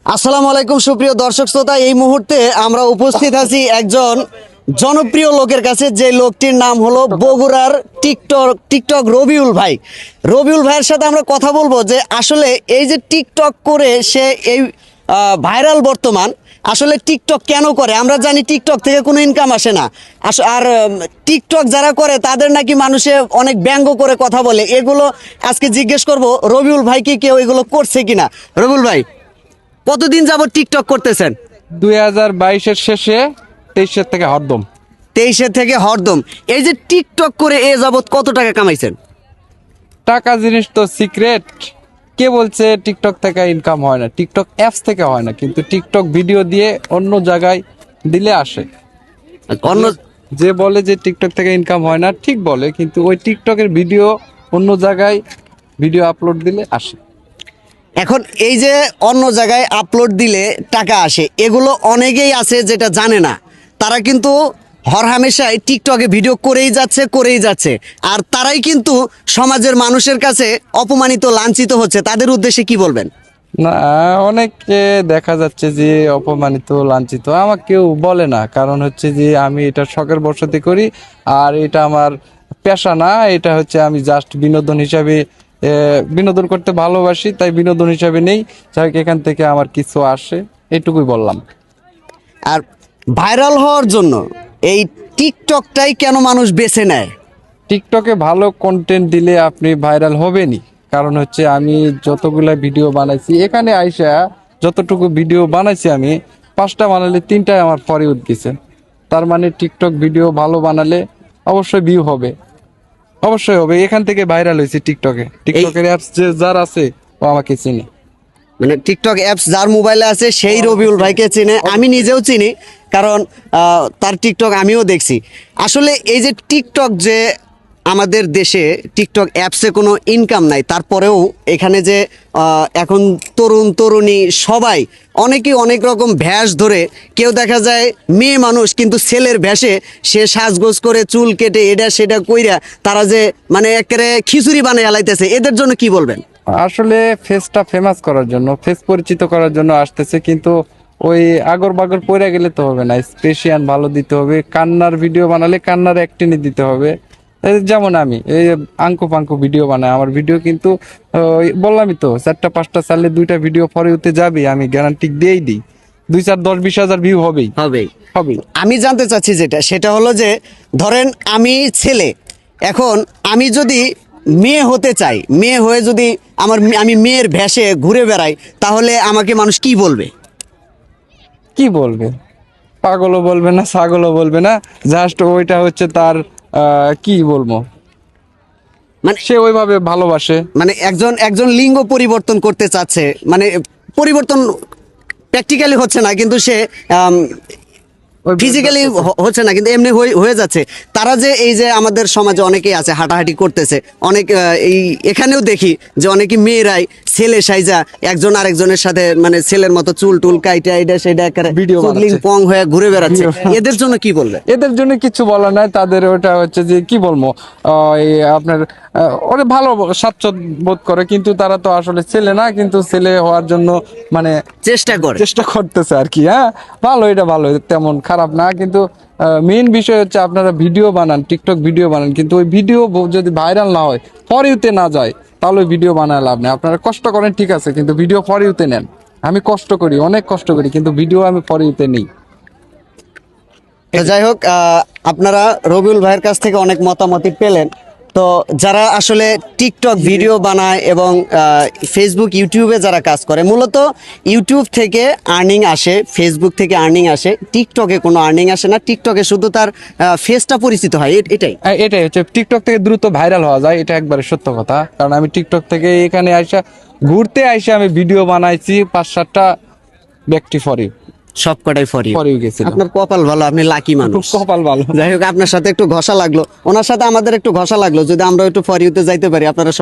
আসসালামু আলাইকুম সুপ্রিয় দর্শক শ্রোতা, এই মুহূর্তে আমরা উপস্থিত আছি একজন জনপ্রিয় লোকের কাছে, যে লোকটির নাম হলো বগুড়ার টিকটক রবিউল ভাই। রবিউল ভাইয়ের সাথে আমরা কথা বলবো যে আসলে এই যে টিকটক করে সে এই ভাইরাল বর্তমান, আসলে টিকটক কেন করে? আমরা জানি টিকটক থেকে কোনো ইনকাম আসে না। আর টিকটক যারা করে তাদের নাকি মানুষে অনেক ব্যঙ্গ করে কথা বলে, এগুলো আজকে জিজ্ঞেস করব রবিউল ভাইকে কেউ এগুলো করছে কিনা। রবিউল ভাই, কতদিন যাবত টিকটক করতেছেন? 2022-এর শেষে 23-এর থেকে হরদম। 23 থেকে হরদম। এই যে টিকটক করে এ যাবত কত টাকা কামাইছেন? টাকা জিনিস তো সিক্রেট। কে বলছে টিকটক থেকে ইনকাম হয় না? টিকটক অ্যাপস থেকে হয় না, কিন্তু টিকটক ভিডিও দিয়ে অন্য জায়গায় দিলে আসে। অন্য যে বলে যে টিকটক থেকে ইনকাম হয় না, ঠিক বলে, কিন্তু ওই টিকটকের ভিডিও অন্য জায়গায় ভিডিও আপলোড দিলে আসে। এখন এই যে অন্য জায়গায় আপলোড দিলে টাকা আসে, এগুলো অনেকেই আছে যেটা জানে না। তারা কিন্তু হরহামেশাই টিকটকে ভিডিও করেই যাচ্ছে, আর তারাই কিন্তু সমাজের মানুষের কাছে অপমানিত, লাঞ্ছিত হচ্ছে। তাদের উদ্দেশ্যে কি বলবেন? না, অনেকে দেখা যাচ্ছে যে অপমানিত, লাঞ্ছিত। আমাকে কেউ বলে না, কারণ হচ্ছে যে আমি এটা শখের বশতে করি, আর এটা আমার পেশা না। এটা হচ্ছে আমি জাস্ট বিনোদন হিসাবে বিনোদন করতে ভালোবাসি, তাই বিনোদন হিসাবে নেই। যাই হোক, এখান থেকে আমার কিছু আসে, এটুকুই বললাম। আর ভাইরাল হওয়ার জন্য এই টিকটকটাই কেন মানুষ বেছে নেয়? টিকটকে ভালো কন্টেন্ট দিলে আপনি ভাইরাল হবেনই। কারণ হচ্ছে আমি যতগুলা ভিডিও বানাইছি, এখানে আইসা যতটুকু ভিডিও বানাইছি, আমি 5টা বানালে 3টাই আমার ফরে উঠতেছে। তার মানে টিকটক ভিডিও ভালো বানালে অবশ্যই ভিউ হবে, অবশ্যই হবে। এখান থেকে ভাইরাল হয়েছে টিকটকের অ্যাপস যে যার আছে ও আমাকে চিনে। মানে টিকটক অ্যাপস যার মোবাইলে আছে সেই রবিউল ভাইকে চিনে। আমি নিজেও চিনি, কারণ তার টিকটক আমিও দেখছি। আসলে এই যে টিকটক, যে আমাদের দেশে টিকটক অ্যাপসে কোনো ইনকাম নাই, তারপরেও এখানে যে এখন তরুণ তরুণী সবাই অনেকেই অনেক রকম ভ্যাস ধরে, কেউ দেখা যায় মেয়ে মানুষ কিন্তু ছেলের ভ্যাসে সে সাজগোজ করে চুল কেটে এটা সেটা কইরা তারা যে মানে একেবারে খিচুড়ি বানিয়ে হালাইতেছে, এদের জন্য কি বলবেন? আসলে ফেসটা ফেমাস করার জন্য, ফেস পরিচিত করার জন্য আসতেছে, কিন্তু ওই আগর বাগর পড়ে গেলে তো হবে না। স্পেশিয়াল ভালো দিতে হবে। কান্নার ভিডিও বানালে কান্নার অ্যাক্টিংই দিতে হবে। এই যেমন আমি এই আঙ্কু পাঙ্কু ভিডিও বানাই, আমার ভিডিও কিন্তু বললামই তো, 4টা 5টা চাললে 2টা ভিডিও পরে উঠতে যাবে, আমি গ্যারান্টি দিয়েই দিই। 2 4 10 20 হাজার ভিউ হবেই হবেই। হবেই। আমি জানতে চাচ্ছি সেটা হলো যে, ধরেন আমি ছেলে, এখন আমি যদি মেয়ে হতে চাই, মেয়ে হয়ে যদি আমি মেয়ের ভেষে ঘুরে বেড়াই, তাহলে আমাকে মানুষ কি বলবে? কি বলবে? পাগলও বলবে না, ছাগলও বলবে না। জাস্ট ওইটা হচ্ছে তার কি বলবো, মানে সে ওইভাবে ভালোবাসে। মানে একজন একজন লিঙ্গ পরিবর্তন করতে চাচ্ছে, মানে পরিবর্তন প্র্যাকটিক্যালি হচ্ছে না, কিন্তু সে ফিজিক্যালি হচ্ছে না, কিন্তু এমনি হয়ে যাচ্ছে। তারা যে এই যে আমাদের সমাজে অনেকেই আছে হাঁটাহাঁটি করতেছে, অনেক এই এখানেও দেখি যে অনেকে মেয়েরাই ছেলে সাইজা একজন আরেকজনের সাথে মানে ছেলের মতো চুল টুল কাইটা এটা সেটা ভিডিও চুদলিং পং হয়ে ঘুরে বেড়াচ্ছে। এদের জন্য কি বলবে? এদের জন্য কিছু বলার নাই। তাদের ওটা হচ্ছে যে কি বলবো, এই আপনার ওরা ভালো স্বাচ্ছন্দ্য বোধ করে, কিন্তু তারা তো আসলে ছেলে না, কিন্তু ছেলে হওয়ার জন্য মানে চেষ্টা করতেছে আর কি। হ্যাঁ, ভালো, এটা ভালো, তেমন খারাপ না। কিন্তু মেইন বিষয় হচ্ছে আপনারা ভিডিও বানান, টিকটক ভিডিও বানান, কিন্তু ওই ভিডিও যদি ভাইরাল না হয়, ফর ইউতে না যায়, তাহলে ওই ভিডিও বানায় লাভ নেই। আপনারা কষ্ট করেন ঠিক আছে, কিন্তু ভিডিও ফর ইউতে নেন। আমি কষ্ট করি, অনেক কষ্ট করি, কিন্তু ভিডিও আমি ফর ইউতে নেই। তো যাই হোক, আপনারা রবিউল ভাইয়ের কাছ থেকে অনেক মতামত পেলেন। তো যারা আসলে টিকটক ভিডিও বানায় এবং ফেসবুক ইউটিউবে যারা কাজ করে, মূলত ইউটিউব থেকে আর্নিং আসে, ফেসবুক থেকে আর্নিং আসে, টিকটকে কোনো আর্নিং আসে না। টিকটকে শুধু তার ফেসটা পরিচিত হয়, এটাই হচ্ছে টিকটক থেকে দ্রুত ভাইরাল হওয়া যায়, এটা একবারে সত্য কথা। কারণ আমি টিকটক থেকে এখানে আইসা ঘুরতে আইসা আমি ভিডিও বানাইছি 5-7টা ব্যক্তি ফরি, সবকটাই ফর ফরি গেছিল। আপনার কপাল ভালো, আপনি লাকি মানুষ। কপাল ভালো। যাই হোক, আপনার সাথে একটু ঘষা লাগলো, ওনার সাথে আমাদের একটু ঘষা লাগলো। যদি আমরা একটু ফর ইউতে যাইতে পারি, আপনারা সবাই